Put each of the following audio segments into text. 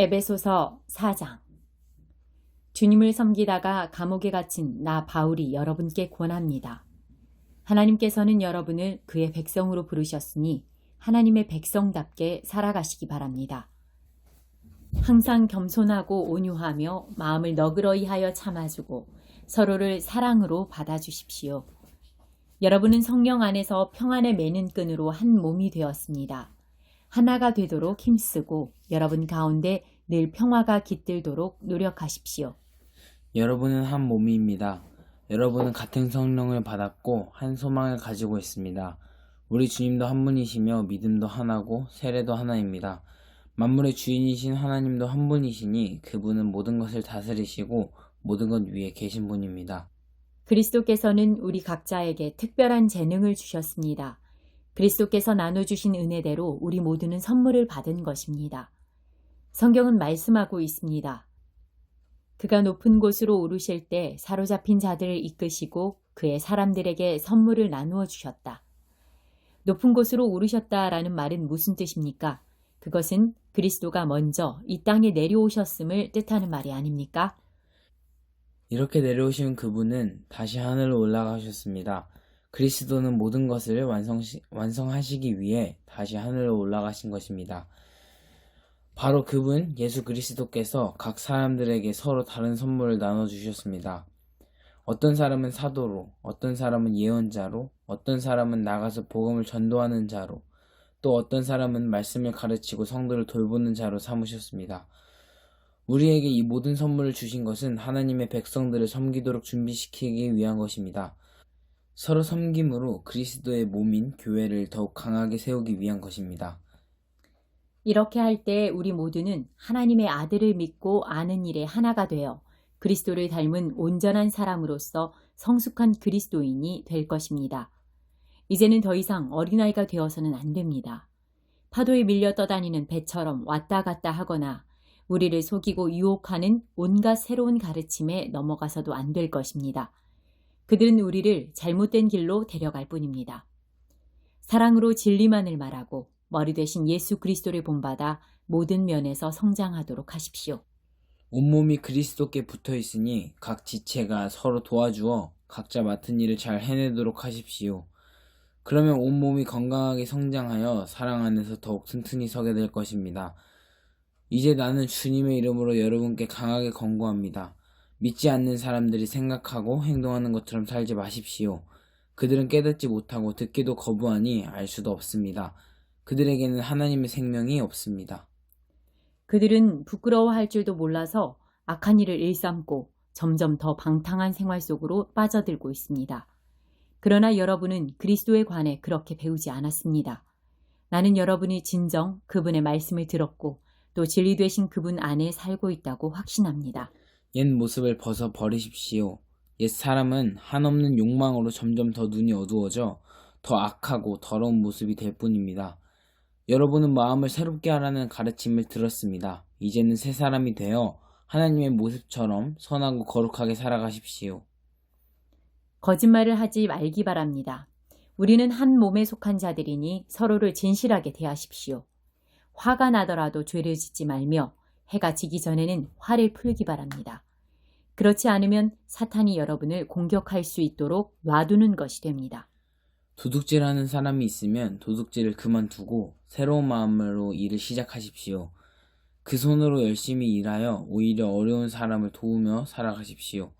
에베소서 4장. 주님을 섬기다가 감옥에 갇힌 나 바울이 여러분께 권합니다. 하나님께서는 여러분을 그의 백성으로 부르셨으니 하나님의 백성답게 살아가시기 바랍니다. 항상 겸손하고 온유하며 마음을 너그러이 하여 참아주고 서로를 사랑으로 받아주십시오. 여러분은 성령 안에서 평안의 매는 끈으로 한 몸이 되었습니다. 하나가 되도록 힘쓰고 여러분 가운데 늘 평화가 깃들도록 노력하십시오. 여러분은 한 몸입니다. 여러분은 같은 성령을 받았고 한 소망을 가지고 있습니다. 우리 주님도 한 분이시며 믿음도 하나고 세례도 하나입니다. 만물의 주인이신 하나님도 한 분이시니 그분은 모든 것을 다스리시고 모든 것 위에 계신 분입니다. 그리스도께서는 우리 각자에게 특별한 재능을 주셨습니다. 그리스도께서 나눠주신 은혜대로 우리 모두는 선물을 받은 것입니다. 성경은 말씀하고 있습니다. 그가 높은 곳으로 오르실 때 사로잡힌 자들을 이끄시고 그의 사람들에게 선물을 나누어 주셨다. 높은 곳으로 오르셨다라는 말은 무슨 뜻입니까? 그것은 그리스도가 먼저 이 땅에 내려오셨음을 뜻하는 말이 아닙니까? 이렇게 내려오신 그분은 다시 하늘로 올라가셨습니다. 그리스도는 모든 것을 완성하시기 위해 다시 하늘로 올라가신 것입니다. 바로 그분 예수 그리스도께서 각 사람들에게 서로 다른 선물을 나눠주셨습니다. 어떤 사람은 사도로, 어떤 사람은 예언자로, 어떤 사람은 나가서 복음을 전도하는 자로, 또 어떤 사람은 말씀을 가르치고 성도를 돌보는 자로 삼으셨습니다. 우리에게 이 모든 선물을 주신 것은 하나님의 백성들을 섬기도록 준비시키기 위한 것입니다. 서로 섬김으로 그리스도의 몸인 교회를 더욱 강하게 세우기 위한 것입니다. 이렇게 할 때 우리 모두는 하나님의 아들을 믿고 아는 일에 하나가 되어 그리스도를 닮은 온전한 사람으로서 성숙한 그리스도인이 될 것입니다. 이제는 더 이상 어린아이가 되어서는 안 됩니다. 파도에 밀려 떠다니는 배처럼 왔다 갔다 하거나 우리를 속이고 유혹하는 온갖 새로운 가르침에 넘어가서도 안 될 것입니다. 그들은 우리를 잘못된 길로 데려갈 뿐입니다. 사랑으로 진리만을 말하고 머리 대신 예수 그리스도를 본받아 모든 면에서 성장하도록 하십시오. 온몸이 그리스도께 붙어 있으니 각 지체가 서로 도와주어 각자 맡은 일을 잘 해내도록 하십시오. 그러면 온몸이 건강하게 성장하여 사랑 안에서 더욱 튼튼히 서게 될 것입니다. 이제 나는 주님의 이름으로 여러분께 강하게 권고합니다. 믿지 않는 사람들이 생각하고 행동하는 것처럼 살지 마십시오. 그들은 깨닫지 못하고 듣기도 거부하니 알 수도 없습니다. 그들에게는 하나님의 생명이 없습니다. 그들은 부끄러워할 줄도 몰라서 악한 일을 일삼고 점점 더 방탕한 생활 속으로 빠져들고 있습니다. 그러나 여러분은 그리스도에 관해 그렇게 배우지 않았습니다. 나는 여러분이 진정 그분의 말씀을 들었고 또 진리 되신 그분 안에 살고 있다고 확신합니다. 옛 모습을 벗어 버리십시오. 옛 사람은 한없는 욕망으로 점점 더 눈이 어두워져 더 악하고 더러운 모습이 될 뿐입니다. 여러분은 마음을 새롭게 하라는 가르침을 들었습니다. 이제는 새 사람이 되어 하나님의 모습처럼 선하고 거룩하게 살아가십시오. 거짓말을 하지 말기 바랍니다. 우리는 한 몸에 속한 자들이니 서로를 진실하게 대하십시오. 화가 나더라도 죄를 짓지 말며 해가 지기 전에는 화를 풀기 바랍니다. 그렇지 않으면 사탄이 여러분을 공격할 수 있도록 놔두는 것이 됩니다. 도둑질하는 사람이 있으면 도둑질을 그만두고 새로운 마음으로 일을 시작하십시오. 그 손으로 열심히 일하여 오히려 어려운 사람을 도우며 살아가십시오.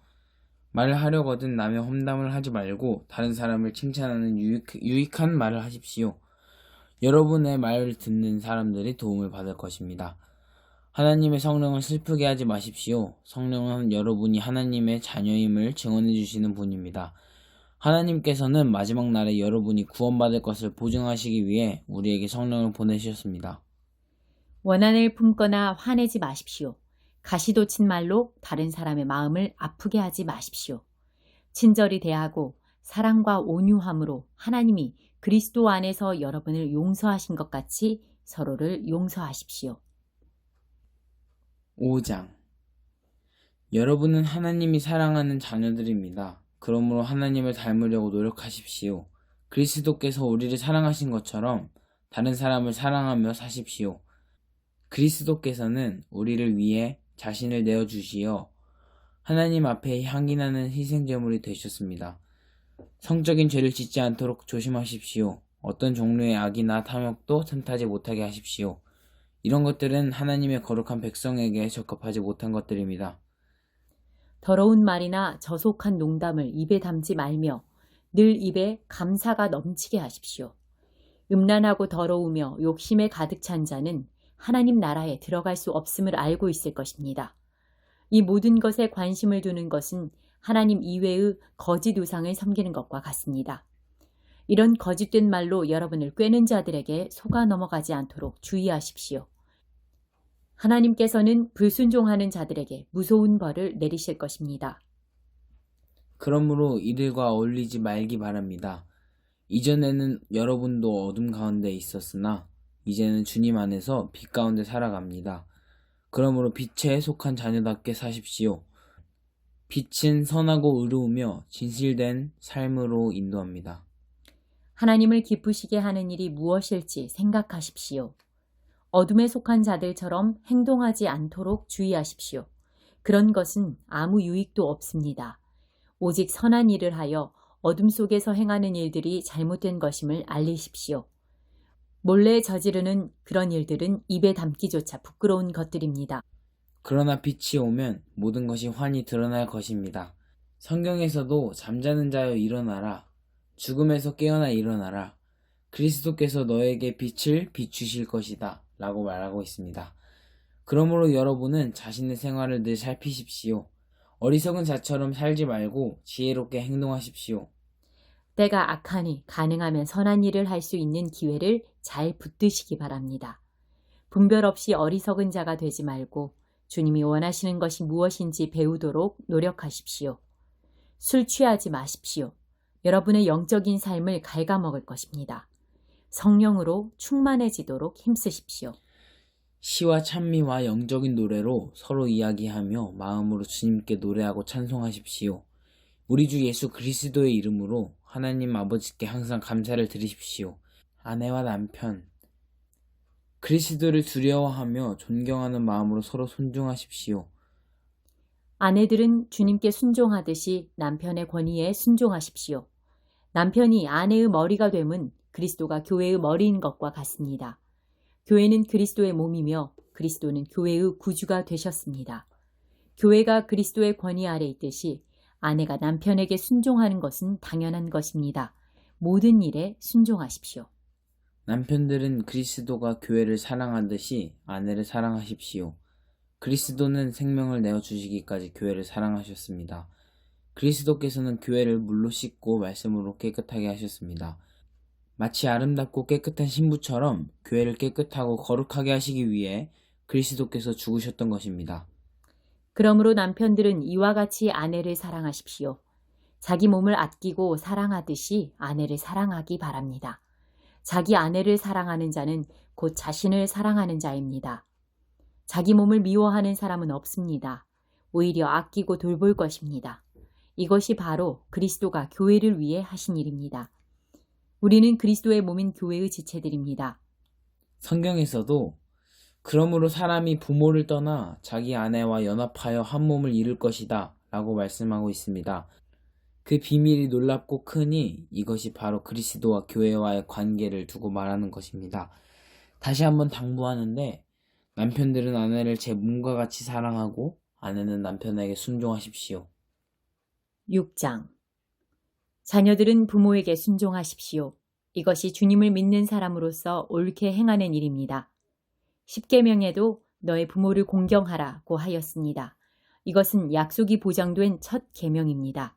말을 하려거든 남의 험담을 하지 말고 다른 사람을 칭찬하는 유익한 말을 하십시오. 여러분의 말을 듣는 사람들이 도움을 받을 것입니다. 하나님의 성령을 슬프게 하지 마십시오. 성령은 여러분이 하나님의 자녀임을 증언해 주시는 분입니다. 하나님께서는 마지막 날에 여러분이 구원받을 것을 보증하시기 위해 우리에게 성령을 보내셨습니다. 원한을 품거나 화내지 마십시오. 가시돋친 말로 다른 사람의 마음을 아프게 하지 마십시오. 친절히 대하고 사랑과 온유함으로 하나님이 그리스도 안에서 여러분을 용서하신 것 같이 서로를 용서하십시오. 5장. 여러분은 하나님이 사랑하는 자녀들입니다. 그러므로 하나님을 닮으려고 노력하십시오. 그리스도께서 우리를 사랑하신 것처럼 다른 사람을 사랑하며 사십시오. 그리스도께서는 우리를 위해 자신을 내어주시어 하나님 앞에 향기나는 희생제물이 되셨습니다. 성적인 죄를 짓지 않도록 조심하십시오. 어떤 종류의 악이나 탐욕도 틈타지 못하게 하십시오. 이런 것들은 하나님의 거룩한 백성에게 적합하지 못한 것들입니다. 더러운 말이나 저속한 농담을 입에 담지 말며 늘 입에 감사가 넘치게 하십시오. 음란하고 더러우며 욕심에 가득 찬 자는 하나님 나라에 들어갈 수 없음을 알고 있을 것입니다. 이 모든 것에 관심을 두는 것은 하나님 이외의 거짓 우상을 섬기는 것과 같습니다. 이런 거짓된 말로 여러분을 꿰는 자들에게 속아 넘어가지 않도록 주의하십시오. 하나님께서는 불순종하는 자들에게 무서운 벌을 내리실 것입니다. 그러므로 이들과 어울리지 말기 바랍니다. 이전에는 여러분도 어둠 가운데 있었으나 이제는 주님 안에서 빛 가운데 살아갑니다. 그러므로 빛에 속한 자녀답게 사십시오. 빛은 선하고 의로우며 진실된 삶으로 인도합니다. 하나님을 기쁘시게 하는 일이 무엇일지 생각하십시오. 어둠에 속한 자들처럼 행동하지 않도록 주의하십시오. 그런 것은 아무 유익도 없습니다. 오직 선한 일을 하여 어둠 속에서 행하는 일들이 잘못된 것임을 알리십시오. 몰래 저지르는 그런 일들은 입에 담기조차 부끄러운 것들입니다. 그러나 빛이 오면 모든 것이 환히 드러날 것입니다. 성경에서도 잠자는 자여 일어나라. 죽음에서 깨어나 일어나라. 그리스도께서 너에게 빛을 비추실 것이다. 라고 말하고 있습니다. 그러므로 여러분은 자신의 생활을 늘 살피십시오. 어리석은 자처럼 살지 말고 지혜롭게 행동하십시오. 때가 악하니 가능하면 선한 일을 할 수 있는 기회를 잘 붙드시기 바랍니다. 분별 없이 어리석은 자가 되지 말고 주님이 원하시는 것이 무엇인지 배우도록 노력하십시오. 술 취하지 마십시오. 여러분의 영적인 삶을 갉아먹을 것입니다. 성령으로 충만해지도록 힘쓰십시오. 시와 찬미와 영적인 노래로 서로 이야기하며 마음으로 주님께 노래하고 찬송하십시오. 우리 주 예수 그리스도의 이름으로 하나님 아버지께 항상 감사를 드리십시오. 아내와 남편, 그리스도를 두려워하며 존경하는 마음으로 서로 순종하십시오. 아내들은 주님께 순종하듯이 남편의 권위에 순종하십시오. 남편이 아내의 머리가 됨은 그리스도가 교회의 머리인 것과 같습니다. 교회는 그리스도의 몸이며 그리스도는 교회의 구주가 되셨습니다. 교회가 그리스도의 권위 아래 있듯이 아내가 남편에게 순종하는 것은 당연한 것입니다. 모든 일에 순종하십시오. 남편들은 그리스도가 교회를 사랑하듯이 아내를 사랑하십시오. 그리스도는 생명을 내어주시기까지 교회를 사랑하셨습니다. 그리스도께서는 교회를 물로 씻고 말씀으로 깨끗하게 하셨습니다. 마치 아름답고 깨끗한 신부처럼 교회를 깨끗하고 거룩하게 하시기 위해 그리스도께서 죽으셨던 것입니다. 그러므로 남편들은 이와 같이 아내를 사랑하십시오. 자기 몸을 아끼고 사랑하듯이 아내를 사랑하기 바랍니다. 자기 아내를 사랑하는 자는 곧 자신을 사랑하는 자입니다. 자기 몸을 미워하는 사람은 없습니다. 오히려 아끼고 돌볼 것입니다. 이것이 바로 그리스도가 교회를 위해 하신 일입니다. 우리는 그리스도의 몸인 교회의 지체들입니다. 성경에서도 그러므로 사람이 부모를 떠나 자기 아내와 연합하여 한 몸을 이룰 것이다 라고 말씀하고 있습니다. 그 비밀이 놀랍고 크니 이것이 바로 그리스도와 교회와의 관계를 두고 말하는 것입니다. 다시 한번 당부하는데 남편들은 아내를 제 몸과 같이 사랑하고 아내는 남편에게 순종하십시오. 6장 자녀들은 부모에게 순종하십시오. 이것이 주님을 믿는 사람으로서 옳게 행하는 일입니다. 십계명에도 너의 부모를 공경하라고 하였습니다. 이것은 약속이 보장된 첫 계명입니다.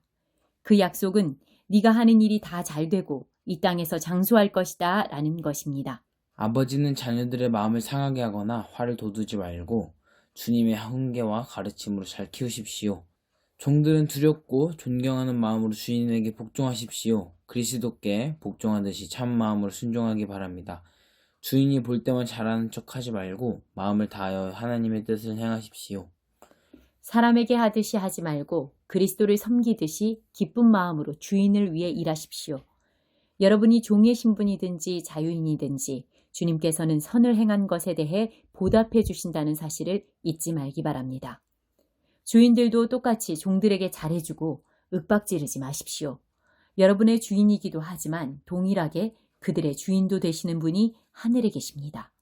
그 약속은 네가 하는 일이 다 잘되고 이 땅에서 장수할 것이다 라는 것입니다. 아버지는 자녀들의 마음을 상하게 하거나 화를 돋우지 말고 주님의 훈계와 가르침으로 잘 키우십시오. 종들은 두렵고 존경하는 마음으로 주인에게 복종하십시오. 그리스도께 복종하듯이 참 마음으로 순종하기 바랍니다. 주인이 볼 때만 잘하는 척 하지 말고 마음을 다하여 하나님의 뜻을 행하십시오. 사람에게 하듯이 하지 말고 그리스도를 섬기듯이 기쁜 마음으로 주인을 위해 일하십시오. 여러분이 종의 신분이든지 자유인이든지 주님께서는 선을 행한 것에 대해 보답해 주신다는 사실을 잊지 말기 바랍니다. 주인들도 똑같이 종들에게 잘해주고 윽박지르지 마십시오. 여러분의 주인이기도 하지만 동일하게 그들의 주인도 되시는 분이 하늘에 계십니다.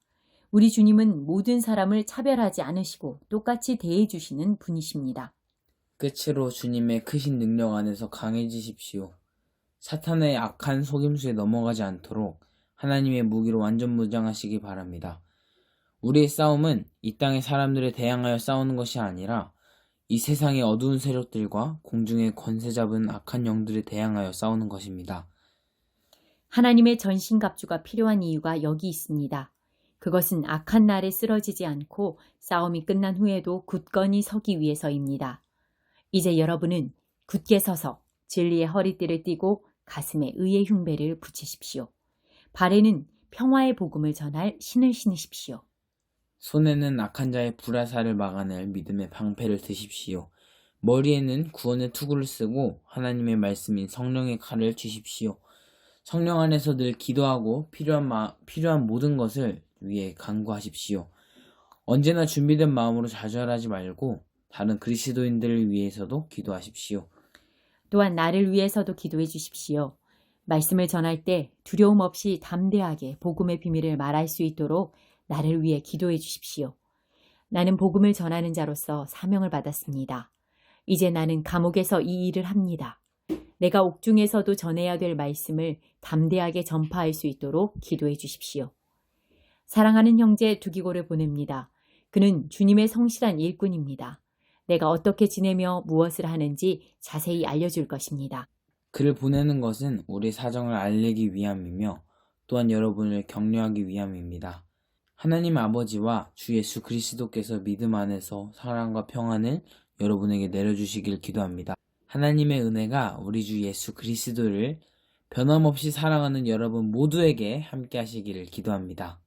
우리 주님은 모든 사람을 차별하지 않으시고 똑같이 대해주시는 분이십니다. 끝으로 주님의 크신 능력 안에서 강해지십시오. 사탄의 악한 속임수에 넘어가지 않도록 하나님의 무기로 완전 무장하시기 바랍니다. 우리의 싸움은 이 땅의 사람들에 대항하여 싸우는 것이 아니라 이 세상의 어두운 세력들과 공중의 권세 잡은 악한 영들에 대항하여 싸우는 것입니다. 하나님의 전신갑주가 필요한 이유가 여기 있습니다. 그것은 악한 날에 쓰러지지 않고 싸움이 끝난 후에도 굳건히 서기 위해서입니다. 이제 여러분은 굳게 서서 진리의 허리띠를 띠고 가슴에 의의 흉배를 붙이십시오. 발에는 평화의 복음을 전할 신을 신으십시오. 손에는 악한 자의 불화살을 막아낼 믿음의 방패를 드십시오. 머리에는 구원의 투구를 쓰고 하나님의 말씀인 성령의 칼을 쥐십시오. 성령 안에서 늘 기도하고 필요한 모든 것을 위해 간구하십시오. 언제나 준비된 마음으로 좌절하지 말고 다른 그리스도인들을 위해서도 기도하십시오. 또한 나를 위해서도 기도해 주십시오. 말씀을 전할 때 두려움 없이 담대하게 복음의 비밀을 말할 수 있도록 나를 위해 기도해 주십시오. 나는 복음을 전하는 자로서 사명을 받았습니다. 이제 나는 감옥에서 이 일을 합니다. 내가 옥중에서도 전해야 될 말씀을 담대하게 전파할 수 있도록 기도해 주십시오. 사랑하는 형제 두기고를 보냅니다. 그는 주님의 성실한 일꾼입니다. 내가 어떻게 지내며 무엇을 하는지 자세히 알려줄 것입니다. 그를 보내는 것은 우리 사정을 알리기 위함이며 또한 여러분을 격려하기 위함입니다. 하나님 아버지와 주 예수 그리스도께서 믿음 안에서 사랑과 평안을 여러분에게 내려주시길 기도합니다. 하나님의 은혜가 우리 주 예수 그리스도를 변함없이 사랑하는 여러분 모두에게 함께 하시기를 기도합니다.